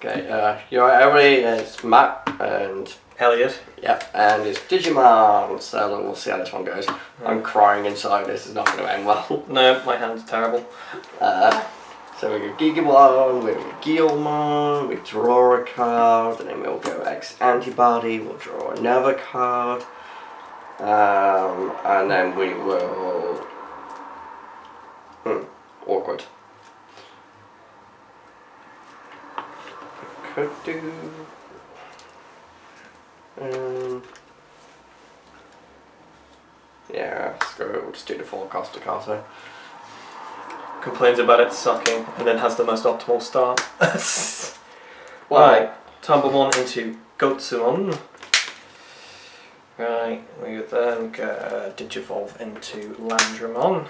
Okay, you're right, everybody, it's Matt and Elliot. Yep, and it's Digimon, so we'll see how this one goes. I'm crying inside, this is not going to end well. No, my hand's terrible. So we go Digimon, we go Gallantmon, we draw a card, and then we'll go X antibody, we'll draw another card, and then we will... awkward. Could do... yeah, screw it, we'll just do the forecast Staccato. Complains about it sucking and then has the most optimal start. Right, Tumblemon into Goatsumon. Right, we then go Digivolve into Landramon.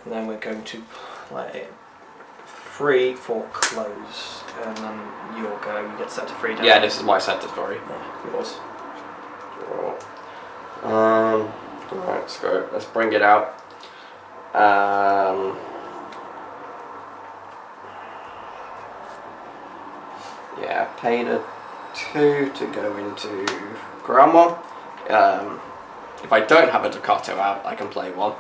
And then we're going to play free for close. And then you'll go, you get set to free down. Yeah, this is my set to story. Yeah, yours. Alright, screw it, let's bring it out. Yeah, pay the 2 to go into Gallantmon. If I don't have a Staccato out, I can play 1.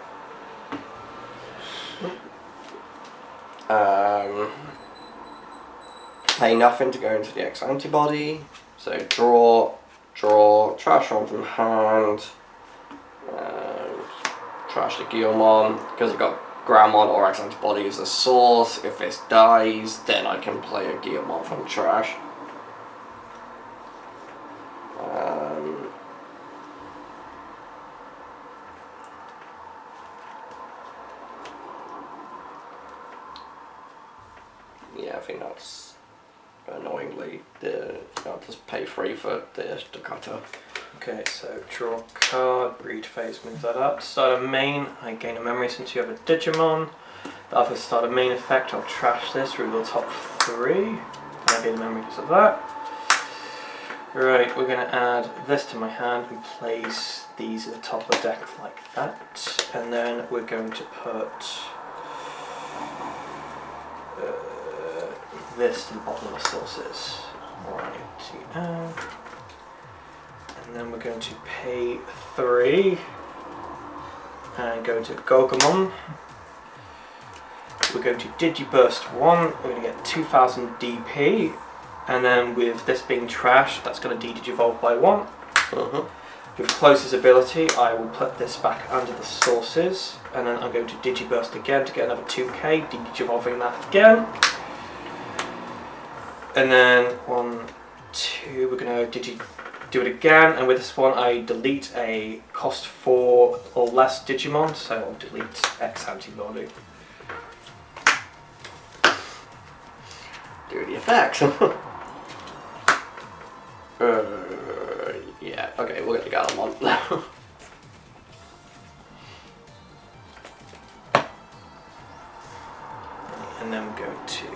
Pay nothing to go into the X antibody. So draw, trash one from hand. Trash the Gallantmon, because I've got Gallantmon or X antibody as a source. If this dies, then I can play a Gallantmon from trash. Yeah, I think that's annoyingly I'll just pay 3 for the Staccato. Okay, so draw a card, breed phase, move that up. Start a main, I gain a memory since you have a Digimon. The other start a main effect, I'll trash this, reveal top 3. And I gain a memory because of that. Right, we're going to add this to my hand and place these at the top of the deck like that. And then we're going to put this to the bottom of the sources. Right, and then we're going to pay 3 and go to Gogumon. We're going to Digiburst 1, we're going to get 2000 DP, and then with this being trash, that's going to de-digivolve by 1. With Close's ability, I will put this back under the sources, and then I'm going to Digiburst again to get another 2k, de-digivolving that again. And then 1, 2, we're going to do it again, and with this one I delete a cost 4 or less Digimon, so I'll delete X antibody. Do the effects. Yeah, okay, we'll get the Gallantmon now. And then we go to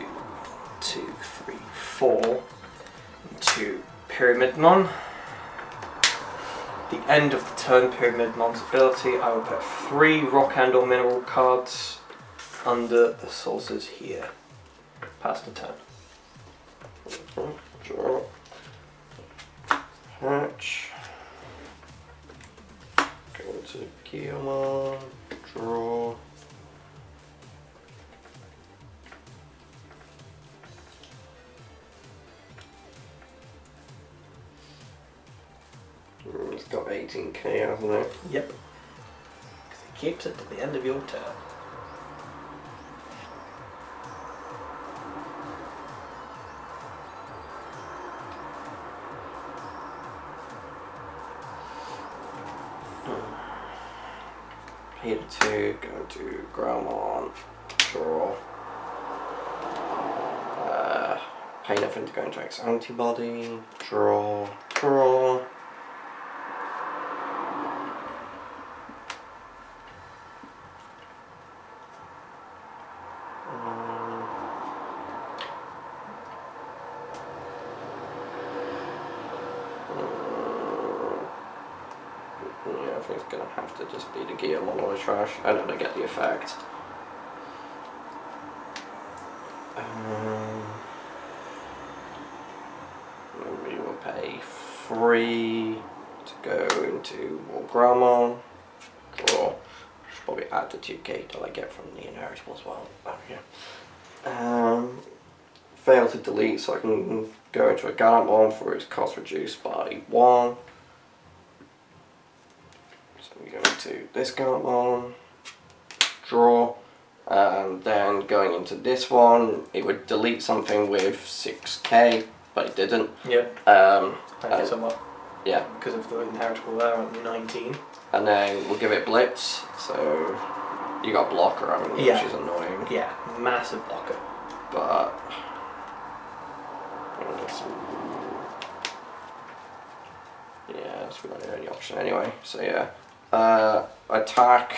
2, 3, 4 to Pyramidimon. The end of the turn, Pyramidmon's ability, I will put 3 rock and or mineral cards under the sources here. Pass the turn. Draw. Hatch. Go to Gallantmon. Draw. It's got 18k, hasn't it? Yep. Because it keeps it to the end of your turn. Pay the 2, go to Gallantmon, draw. Pay nothing to go into X antibody, draw. Yeah, I think it's going to have to just be the Gallantmon or the trash. I know they get the effect. 3 to go into Gallantmon. Draw. Should probably add the 2k till I get from the inheritable as well. Fail to delete, so I can go into a Gallantmon for its cost reduced by 1. So we go into this Gallantmon, draw, and then going into this one, it would delete something with 6k, but it didn't. Yeah. Somewhat. Yeah. Because of the inheritable there at 19. And then we'll give it Blitz, so you got blocker, haven't you? Yeah. Which is annoying. Yeah, massive blocker. But yeah, that's really the only option anyway. So yeah, attack.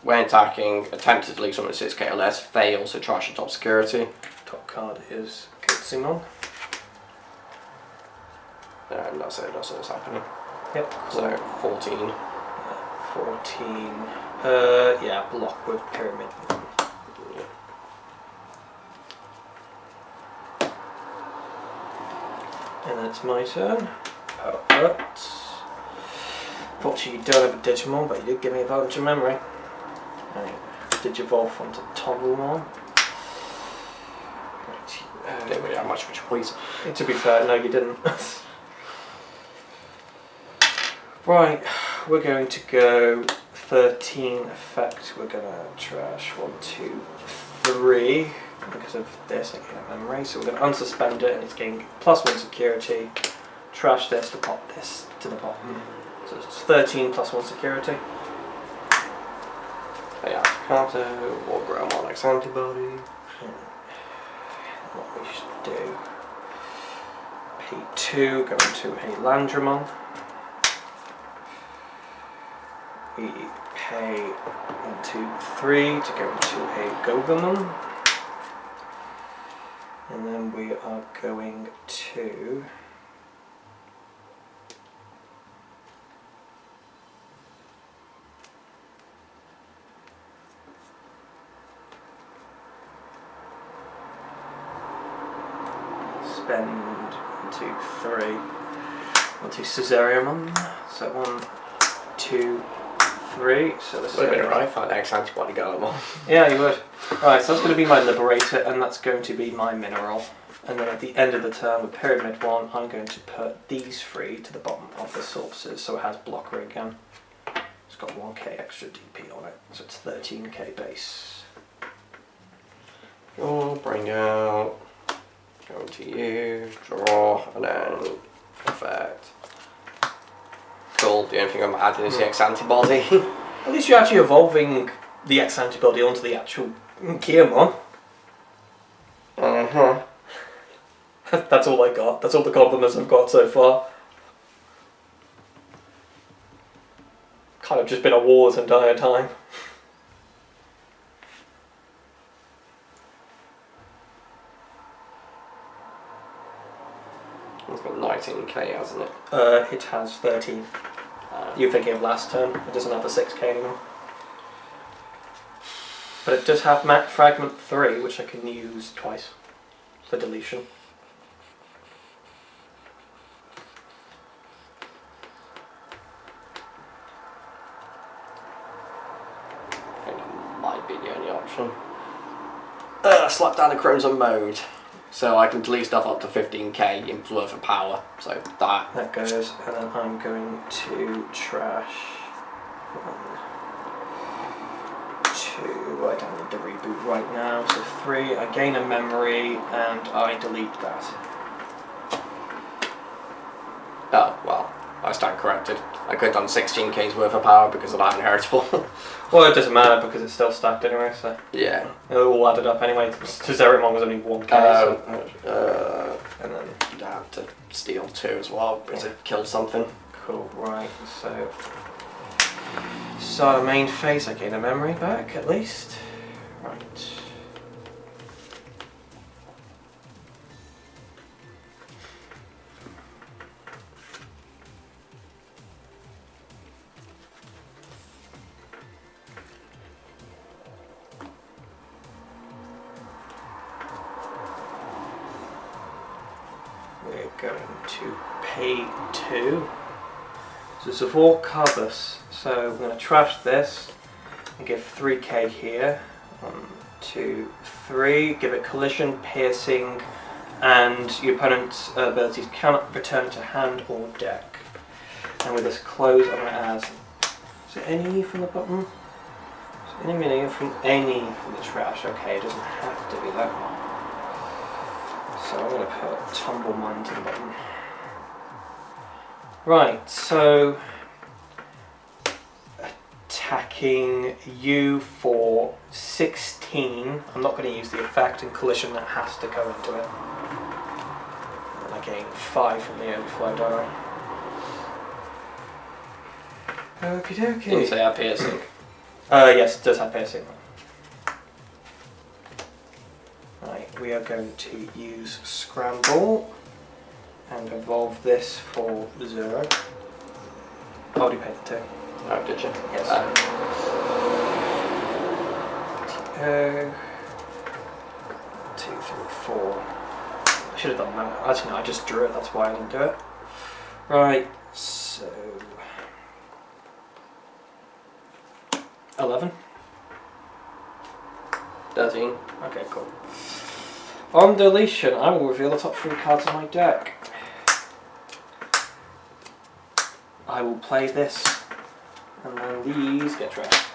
When attacking, attempt to delete something 6k or less, fails to trash the top security. Top card is Digimon. And that's it. That's what's happening. Yep. So 14. 14. Yeah, block with Pyramidimon. And then it's my turn. Perfect. Fortunately, you don't have a Digimon, but you did give me a bunch of memory. Right. Digivolve onto Togglemon. Didn't really have much of a choice. To be fair, no, you didn't. Right, we're going to go 13 effect. We're going to trash 1, 2, 3 because of this. I can't memory. So we're going to unsuspend it, and it's getting +1 security. Trash this to pop this to the bottom. So it's 13 +1 security. Yeah, counter or Gallantmon X antibody. What we should do. Pay 2, go into a Gallantmon. We pay 1, 2, 3 to go into a Gallantmon. And then we are going to spend 1, 2, 3 onto Pyramidimon. So 1, 2, 3. So this is Would have been right, find X antibody Gallantmon. Yeah, you would. Right, so that's going to be my Liberator, and that's going to be my Mineral. And then at the end of the turn with Pyramidimon, I'm going to put these 3 to the bottom of the sources, so it has blocker again. It's got 1k extra DP on it, so it's 13k base. Oh, bring out. Go to you, draw, and then effect. Cool, the only thing I'm adding is the X antibody. At least you're actually evolving the X antibody onto the actual Gallantmon. That's all I got. That's all the compliments I've got so far. Kind of just been a war this entire time. It's got 19k, hasn't it? It has 13. You're thinking of last turn. It doesn't have the 6k anymore. But it does have Map Fragment 3, which I can use twice for deletion. I think that might be the only option. Slap down the Crimson Mode. So I can delete stuff up to 15k in worth of power. So that goes, and then I'm going to trash 1, 2. I don't need the reboot right now. So 3. I gain a memory and I delete that. Oh well, I stand corrected. I could have done 16k's worth of power because of that inheritable. Well, it doesn't matter because it's still stacked anyway. So Yeah. it all added up anyway. Zerimon was only 1k. And then you'd have to steal 2 as well because it killed something. cool. Right. So start a main phase. I gain a memory back at least. Right. We're going to pay 2. So Zavor Carbus. So we're going to trash this and give 3k here. 1, 2, 3. Give it collision, piercing, and your opponent's abilities cannot return to hand or deck. And with this close, I'm going to add. Is it any from the bottom? Any mini from the trash? Okay, it doesn't have to be that one. So I'm going to put Tumblemon to the bottom. Right, so attacking you for 16. I'm not going to use the effect, and collision that has to go into it. And I gain 5 from the overflow die. Okie dokie. Didn't say our piercing. Yes, it does have piercing. Right, we are going to use Scramble and evolve this for 0. I already paid the 2. Oh, did you? Yes. Ah. 2, 3, 4. I should have done that. Actually, no, I just drew it. That's why I didn't do it. Right, so 11. 13. Okay, cool. On deletion, I will reveal the top 3 cards of my deck. I will play this, and then these get trashed.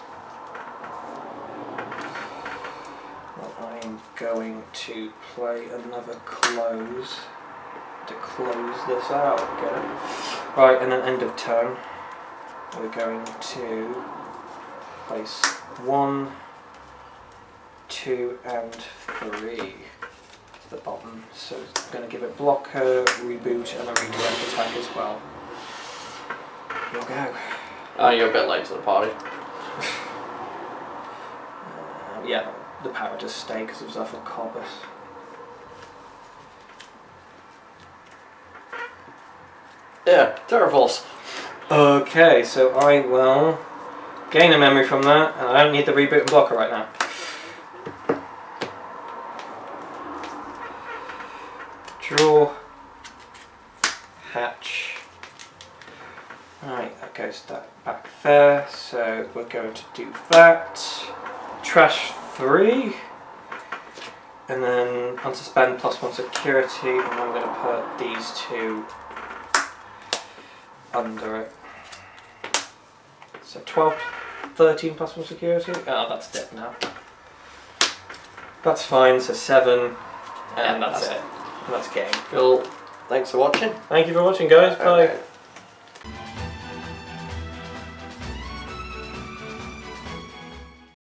Well, I'm going to play another close to close this out. Get it? Right, and then end of turn, we're going to place 1, 2, and 3 to the bottom. So I'm going to give it blocker, reboot, and a redirect attack as well. You'll go. Oh, you're a bit late to the party. Yeah, the power does stay because it was off of Corbus. Yeah, Terraforce. Okay, so I will gain a memory from that, and I don't need the reboot and blocker right now. Draw. Hatch. Right, that goes back there, so we're going to do that. Trash 3. And then unsuspend +1 security, and I'm going to put these 2 under it. So 12, 13 +1 security. Oh, that's dead now. That's fine, so 7, and that's it. And that's game. Cool. Thanks for watching. Thank you for watching, guys. Bye. Okay.